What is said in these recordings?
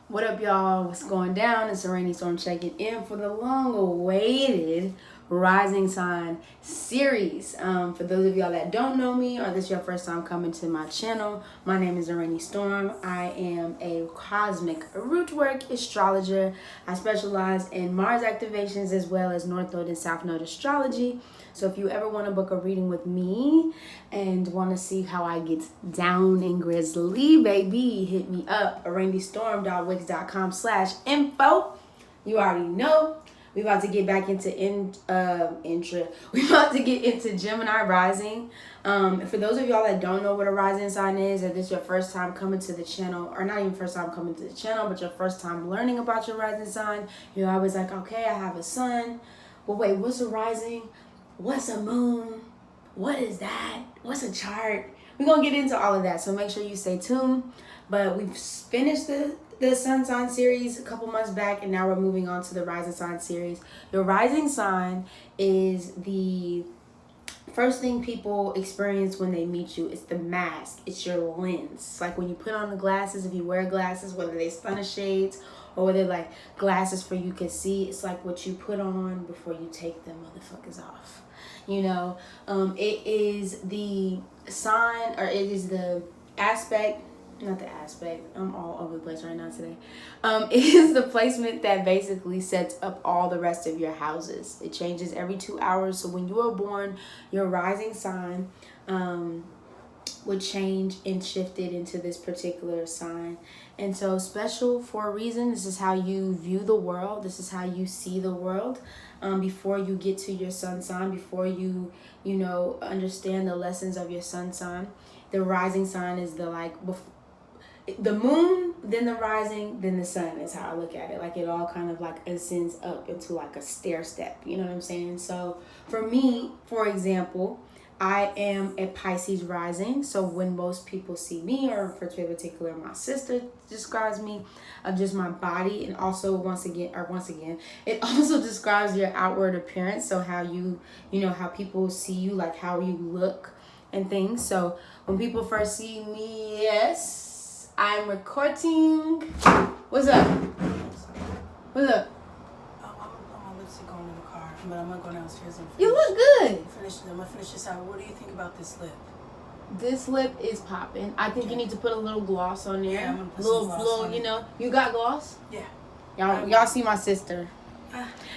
What up, y'all? What's going down? It's Araneae Storm checking in for the long-awaited Rising Sign series. For those of y'all that don't know me, or this is your first time coming to my channel, my name is Araneae Storm. I am a cosmic rootwork astrologer. I specialize in Mars activations as well as North Node and South Node astrology. So if you ever want to book a reading with me and want to see how I get down and grizzly, baby, hit me up, araneastorm.wix.com/info. You already know. We about to get back into We about to get into Gemini rising. For those of y'all that don't know what a rising sign is, or this is your first time coming to the channel, or not even first time coming to the channel, but your first time learning about your rising sign, you're always like, okay, I have a sun. Well, wait, what's a rising? What's a moon? What is that? What's a chart? We're going to get into all of that, so make sure you stay tuned. But we've finished the sun sign series a couple months back, and now we're moving on to the rising sign series. Your rising sign is the first thing people experience when they meet you. It's the mask. It's your lens. It's like when you put on the glasses, if you wear glasses, whether they stunner shades or whether like glasses for you can see, it's like what you put on before you take them motherfuckers off. You know, it is the sign, or it is the aspect, not the aspect, I'm all over the place right now today. It is the placement that basically sets up all the rest of your houses. It changes every 2 hours. So when you are born, your rising sign would change and shifted into this particular sign. And so special for a reason. This is how you view the world. This is how you see the world. Before you get to your sun sign, before you understand the lessons of your sun sign, the rising sign is the moon, then the rising, then the sun is how I look at it. Like it all kind of like ascends up into like a stair step. You know what I'm saying? So for me, for example, I am a Pisces rising. So when most people see me, or for particular my sister describes me, just my body, and also once again, it also describes your outward appearance. So how how people see you, like how you look and things. So when people first see me, yes, I'm recording. What's up? What's up? But I'm gonna go downstairs and finish. You look good. I'm gonna finish this out. What do you think about this lip? This lip is popping. I think you need to put a little gloss on there. Yeah, I'm gonna put some gloss on it. You got gloss? Yeah. Y'all see my sister.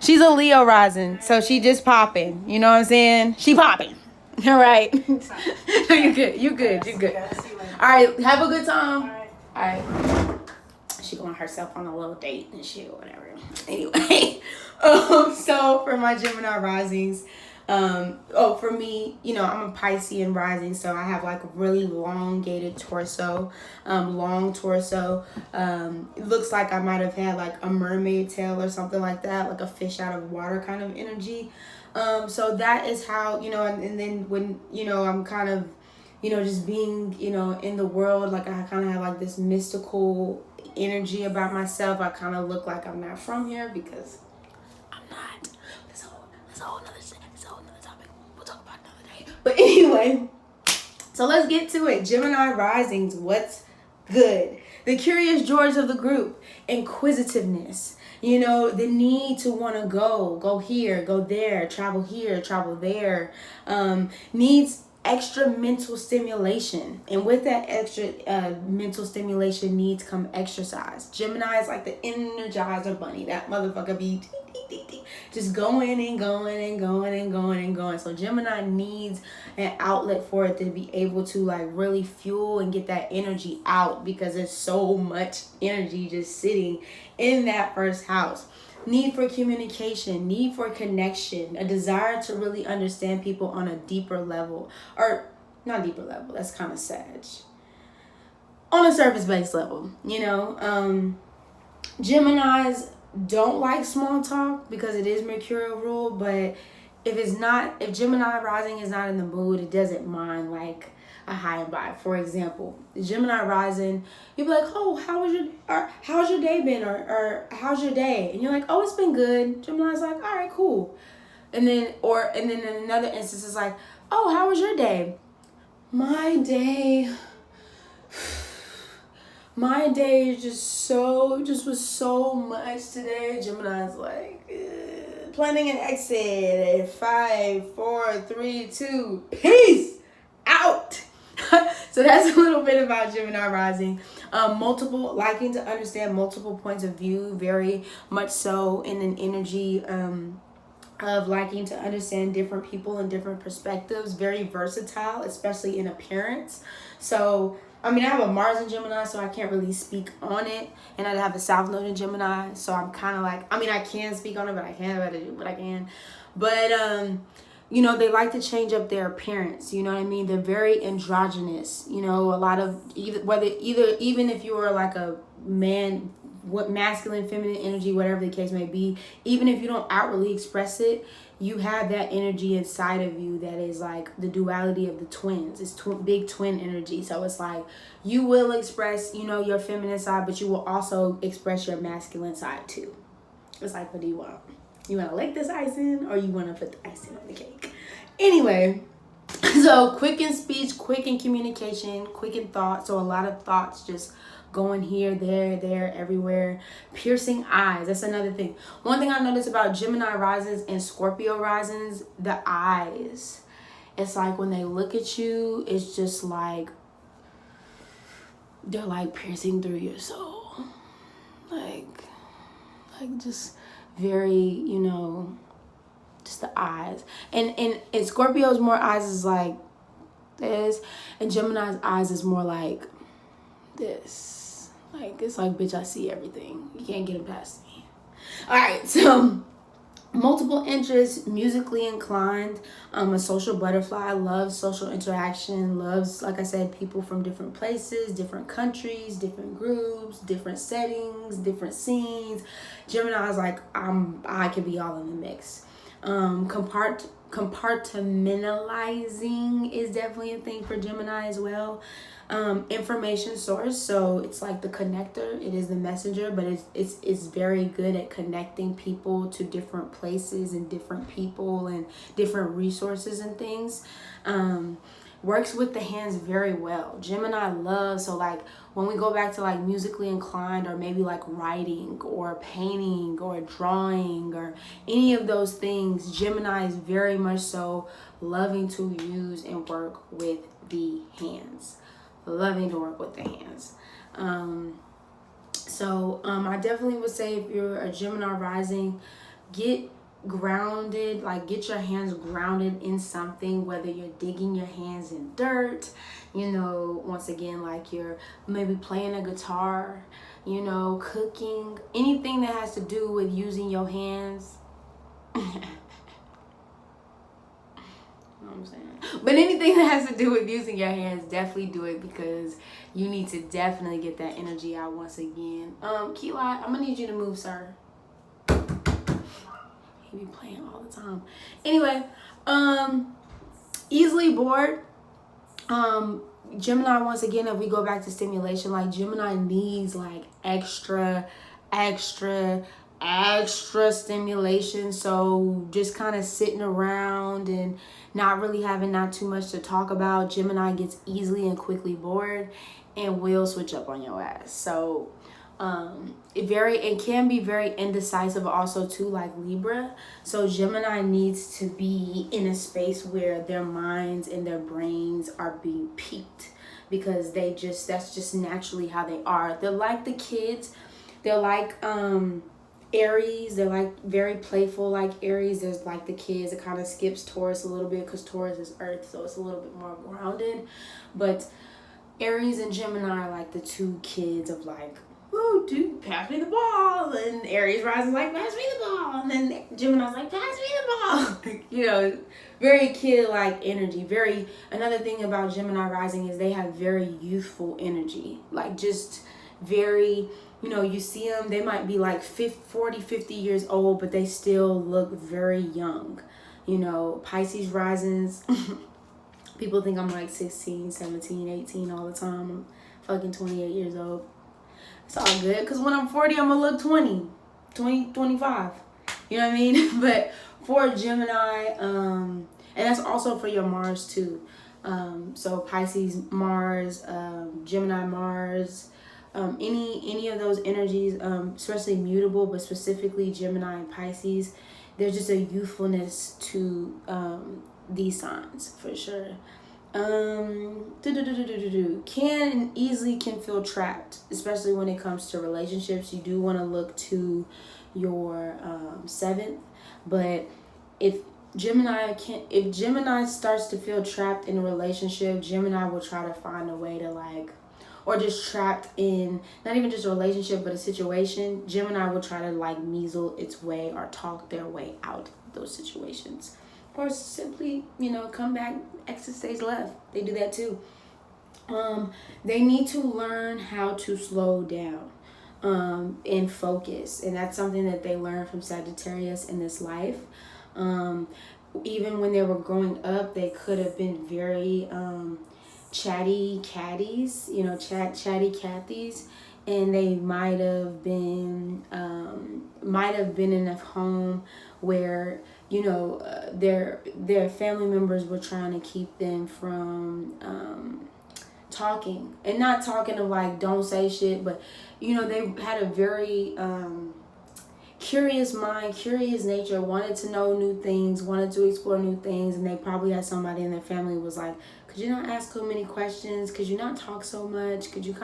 She's a Leo rising, so she just popping. You know what I'm saying? She popping. All right. You good. You good. All right. Have a good time. All right. She going herself on a little date and shit or whatever. Anyway, so for my Gemini risings, for me, I'm a Piscean rising, so I have like a really elongated torso, long torso. It looks like I might have had like a mermaid tail or something like that, like a fish out of water kind of energy. So that is how, and then when, I'm kind of, just being, in the world, like I kind of have like this mystical energy about myself. I kind of look like I'm not from here because I'm not. That's a whole another topic. We'll talk about it another day. But anyway, so let's get to it. Gemini risings, what's good? The curious George of the group, inquisitiveness. The need to want to go here, go there, travel here, travel there. Needs extra mental stimulation, and with that extra mental stimulation needs come exercise. Gemini is like the Energizer bunny. That motherfucker be just going and going and going and going and going. So Gemini needs an outlet for it to be able to like really fuel and get that energy out, because there's so much energy just sitting in that first house. Need for communication, need for connection, a desire to really understand people on a deeper level, or not deeper level, that's kind of sad, on a surface-based level. Geminis don't like small talk because it is Mercurial rule, but if Gemini rising is not in the mood, it doesn't mind like a high and by. For example, the Gemini rising, you'll be like, oh, how's your day been? Or how's your day? And you're like, oh, it's been good. Gemini's like, all right, cool. And then in another instance, it's like, oh, how was your day? My day My day is just was so much today. Gemini's like, planning an exit at 5, 4, 3, 2, peace out. So that's a little bit about Gemini rising. Multiple, liking to understand multiple points of view, very much so in an energy of liking to understand different people and different perspectives. Very versatile, especially in appearance. So I mean, I have a Mars in Gemini, so I can't really speak on it. And I have a South Node in Gemini, so I'm kind of like, I mean, I can speak on it, but I can't, but I can. But, you know, they like to change up their appearance. You know what I mean? They're very androgynous. You know, a lot of, even if you were like a man, what masculine, feminine energy, whatever the case may be, even if you don't outwardly express it, you have that energy inside of you that is like the duality of the twins. It's big twin energy. So it's like you will express, you know, your feminine side, but you will also express your masculine side too. It's like, what do you want? You want to lick this icing, or you want to put the icing on the cake? Anyway, so quick in speech, quick in communication, quick in thought. So a lot of thoughts just going here, there, everywhere. Piercing eyes. That's another thing. One thing I noticed about Gemini risings and Scorpio risings, the eyes. It's like when they look at you, it's just like they're like piercing through your soul. Like just very, you know, just the eyes. And Scorpio's more eyes is like this, and Gemini's eyes is more like this. Like, it's like, bitch, I see everything. You can't get it past me. All right, so multiple interests, musically inclined, a social butterfly, loves social interaction, loves, like I said, people from different places, different countries, different groups, different settings, different scenes. Gemini is like, I can be all in the mix. Compartmentalizing is definitely a thing for Gemini as well. Information source, so it's like the connector, it is the messenger, but it's very good at connecting people to different places and different people and different resources and things. Works with the hands very well. Gemini loves, so like when we go back to like musically inclined, or maybe like writing or painting or drawing or any of those things, Gemini is very much so loving to use and work with the hands. Loving to work with the hands. So I definitely would say, if you're a Gemini rising, get grounded, like get your hands grounded in something, whether you're digging your hands in dirt, you know, once again, like you're maybe playing a guitar, you know, cooking, anything that has to do with using your hands. You know what I'm saying? But anything that has to do with using your hands, definitely do it, because you need to definitely get that energy out once again. Keylight, I'm gonna need you to move, sir. He be playing all the time. Anyway, easily bored. Gemini, once again, if we go back to stimulation, like Gemini needs like extra stimulation. So just kind of sitting around and not really having not too much to talk about, Gemini gets easily and quickly bored and will switch up on your ass. So it can be very indecisive also too, like Libra. So Gemini needs to be in a space where their minds and their brains are being piqued, because that's just naturally how they are. They're like the kids. They're like Aries. They're like very playful, like Aries. There's like the kids. It kind of skips Taurus a little bit, because Taurus is Earth, so it's a little bit more grounded. But Aries and Gemini are like the two kids of like, oh, dude, pass me the ball. And Aries rising like, pass me the ball. And then Gemini's like, pass me the ball. You know, very kid-like energy. Another thing about Gemini rising is they have very youthful energy. Like just very, you know, you see them, they might be like 40, 50 years old, but they still look very young. You know, Pisces risings, people think I'm like 16, 17, 18 all the time. I'm fucking 28 years old. It's all good, because when I'm 40, I'm going to look 20, 25. You know what I mean? But for Gemini, and that's also for your Mars too. So Pisces Mars, Gemini Mars, any of those energies, especially mutable, but specifically Gemini and Pisces, there's just a youthfulness to these signs for sure. Can feel trapped, especially when it comes to relationships. You do want to look to your 7th, but if Gemini starts to feel trapped in a relationship, Gemini will try to find a way to or just trapped in not even just a relationship but a situation. Gemini will try to measle its way or talk their way out of those situations, or simply come back, exit stage left. They do that too. They need to learn how to slow down and focus, and that's something that they learn from Sagittarius in this life. Even when they were growing up, they could have been very chatty catties, chatty Cathys, and they might have been in a home where their family members were trying to keep them from talking, and not talking of don't say shit, but they had a very curious mind, curious nature, wanted to know new things, wanted to explore new things, and they probably had somebody in their family was like, could you not ask so many questions? Could you not talk so much? Could you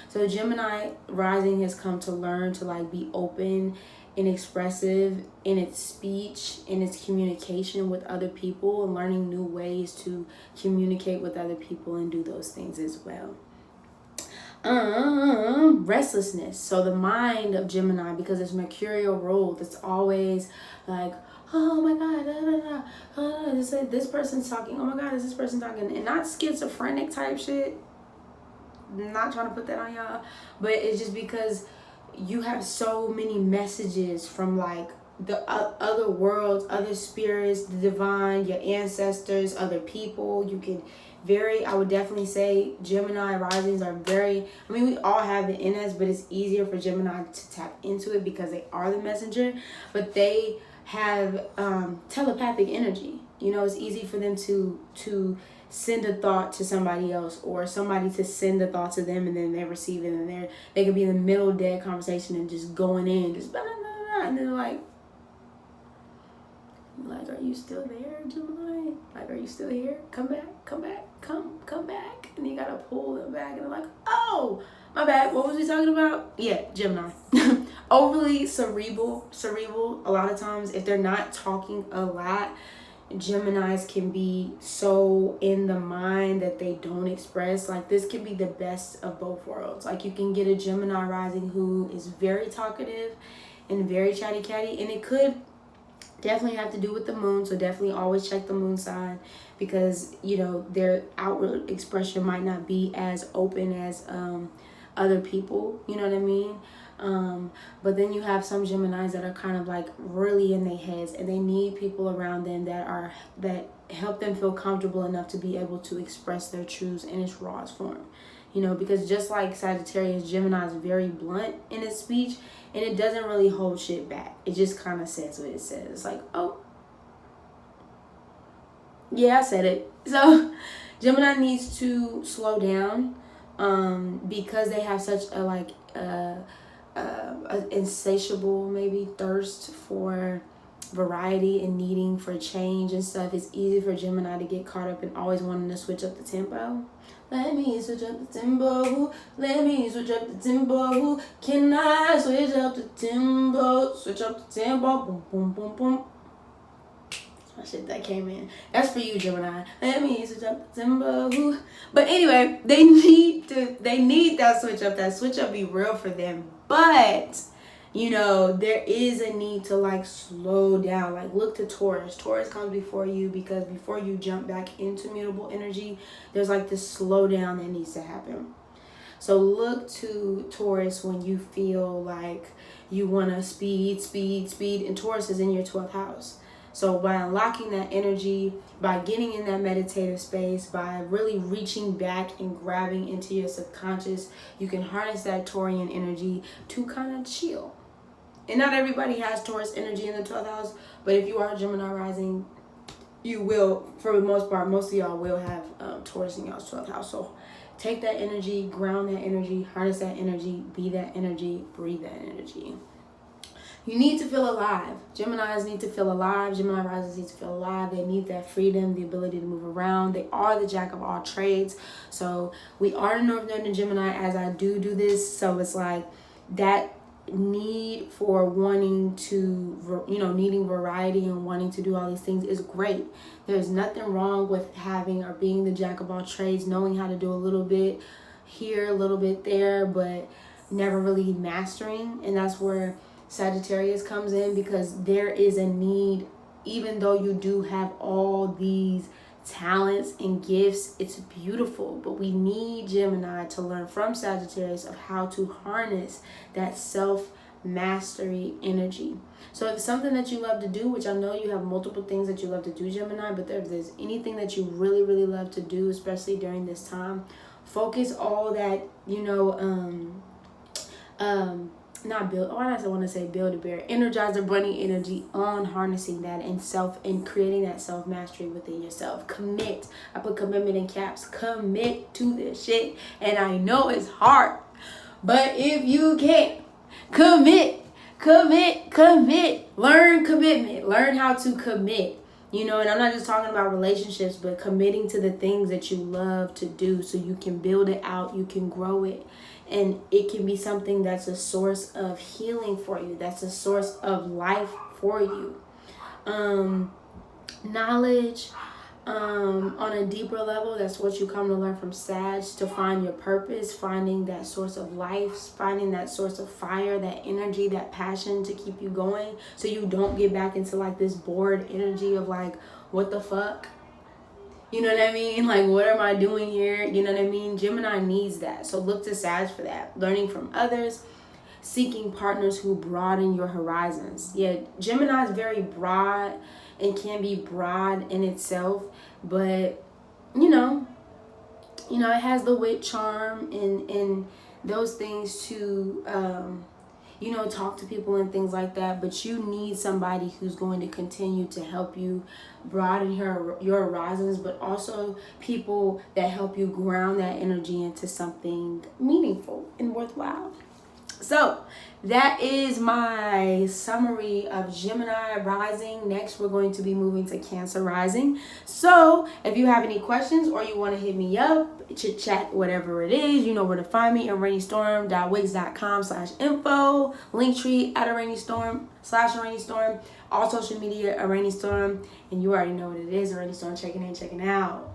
so Gemini rising has come to learn to be open and expressive in its speech, in its communication with other people, and learning new ways to communicate with other people and do those things as well. Restlessness. So the mind of Gemini, because it's mercurial ruled, it's always oh my god, this person's talking, oh my god, is this person talking? And not schizophrenic type shit. I'm not trying to put that on y'all, but it's just because you have so many messages from the other worlds, other spirits, the divine, your ancestors, other people. You can I would definitely say Gemini risings are we all have it in us, but it's easier for Gemini to tap into it because they are the messenger, but they have telepathic energy. It's easy for them to send a thought to somebody else, or somebody to send a thought to them, and then they receive it, and they could be in the middle of dead conversation and just going in, just blah, blah, blah, blah, and then are you still there, Gemini? Are you still here? Come back, come back. And you gotta pull them back, and they're like, oh, my bad, what was we talking about? Yeah, Gemini. Overly cerebral. A lot of times, if they're not talking a lot, Geminis can be so in the mind that they don't express. This can be the best of both worlds. You can get a Gemini rising who is very talkative and very chatty catty, and it could definitely have to do with the moon. So definitely always check the moon sign, because their outward expression might not be as open as other people, you know what I mean? But then you have some Geminis that are kind of really in their heads, and they need people around them that help them feel comfortable enough to be able to express their truths in its rawest form. Because just like Sagittarius, Gemini is very blunt in its speech, and it doesn't really hold shit back. It just kind of says what it says. It's oh, yeah, I said it. So Gemini needs to slow down because they have such a insatiable maybe thirst for variety and needing for change and stuff. It's easy for Gemini to get caught up in always wanting to switch up the tempo. Let me switch up the tempo. Let me switch up the tempo. Can I switch up the tempo? Switch up the tempo. Boom, boom, boom, boom. That's my shit that came in. That's for you, Gemini. Let me switch up the tempo. But anyway, they need that switch up. That switch up be real for them. But there is a need to slow down. Look to Taurus. Taurus comes before you, because before you jump back into mutable energy, there's this slow down that needs to happen. So look to Taurus when you feel you want to speed, and Taurus is in your 12th house. So by unlocking that energy, by getting in that meditative space, by really reaching back and grabbing into your subconscious, you can harness that Taurian energy to kind of chill. And not everybody has Taurus energy in the 12th house, but if you are Gemini rising, you will, for the most part, most of y'all will have Taurus in y'all's 12th house. So Take that energy, ground that energy, harness that energy, be that energy, breathe that energy. You need to feel alive. Geminis need to feel alive. Gemini risings need to feel alive. They need that freedom, the ability to move around. They are the jack of all trades. So we are in North Node in Gemini as I do this. So it's like that need for wanting to, needing variety and wanting to do all these things is great. There's nothing wrong with having or being the jack of all trades, knowing how to do a little bit here, a little bit there, but never really mastering. And that's where Sagittarius comes in, because there is a need, even though you do have all these talents and gifts, it's beautiful, but we need Gemini to learn from Sagittarius of how to harness that self-mastery energy. So if it's something that you love to do, which I know you have multiple things that you love to do, Gemini, but if there's anything that you really, really love to do, especially during this time, focus all that, not build, or I want to say build a bear, energize the bunny energy on harnessing that and creating that self-mastery within yourself. Commit. I put commitment in caps. Commit to this shit. And I know it's hard, but if you can, commit. Learn commitment. Learn how to commit. And I'm not just talking about relationships, but committing to the things that you love to do so you can build it out, you can grow it. And it can be something that's a source of healing for you. That's a source of life for you. Knowledge on a deeper level, that's what you come to learn from Sag, to find your purpose, finding that source of life, finding that source of fire, that energy, that passion to keep you going, so you don't get back into like this bored energy of like, what the fuck? You know what I mean? Like, what am I doing here? You know what I mean? Gemini needs that. So look to Sag for that. Learning from others, seeking partners who broaden your horizons. Yeah, Gemini is very broad and can be broad in itself, but it has the wit, charm, and those things to talk to people and things like that. But you need somebody who's going to continue to help you broaden your horizons, but also people that help you ground that energy into something meaningful and worthwhile. So that is my summary of Gemini rising. Next, we're going to be moving to Cancer rising. So if you have any questions or you want to hit me up, chit chat, whatever it is, you know where to find me at araneastorm.wix.com/info, linktree at araneastorm/araneastorm, all social media araneastorm, and you already know what it is. Araneastorm checking in, checking out.